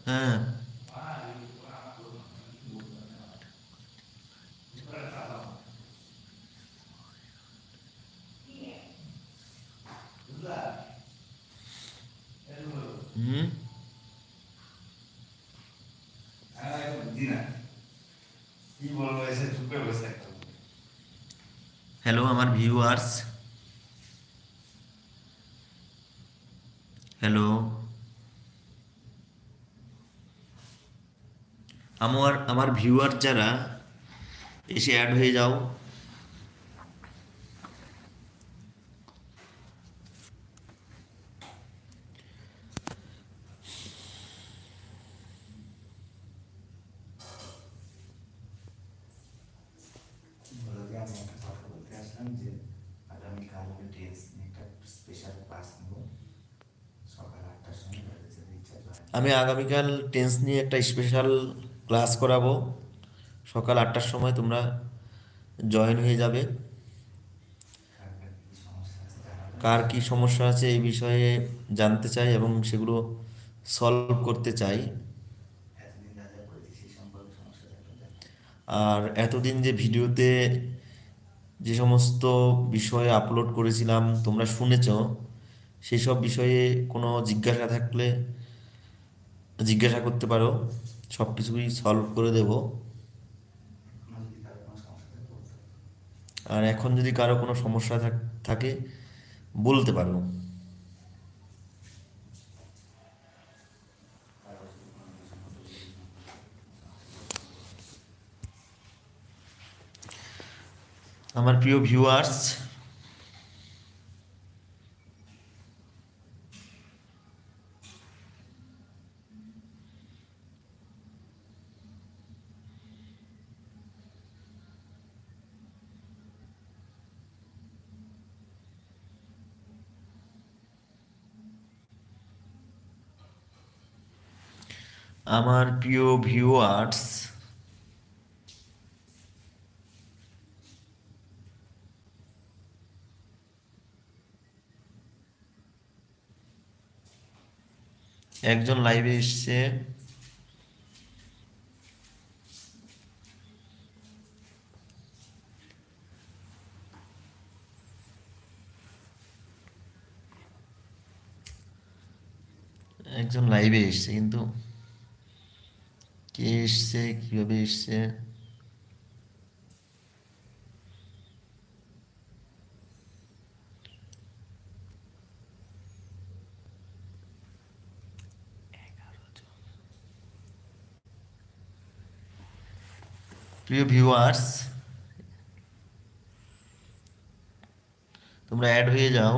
হ্যাঁ। হুম। হ্যালো আমার viewers. Hello. আমার আমার ভিউয়ার যারা, এসে অ্যাড হয়ে যাও। আমি আগামীকাল টেন্স নিয়ে একটা স্পেশাল ক্লাস করাবো। সকাল 8টার সময় তোমরা জয়েন হয়ে যাবে। কার কি সমস্যা আছে এই বিষয়ে জানতে চাই এবং সেগুলো সলভ করতে চাই। আর এতদিন যে ভিডিওতে যে সমস্ত বিষয়ে আপলোড করেছিলাম তোমরা শুনেছ, সেই সব বিষয়ে কোনো জিজ্ঞাসা থাকলে জিজ্ঞাসা করতে পারো, সব কিছুই সলভ করে দেব। আর এখন যদি কারো কোনো সমস্যা থাকে বলতে পারো। আমার প্রিয় ভিউয়ার্স, আমার প্রিয় ভিউয়ার্স, একজন লাইভে এসছে। একজন লাইভে এসছে, কিন্তু কে এসছে, কিভাবে এসছে? প্রিয় ভিউয়ার্স, তোমরা অ্যাড হয়ে যাও।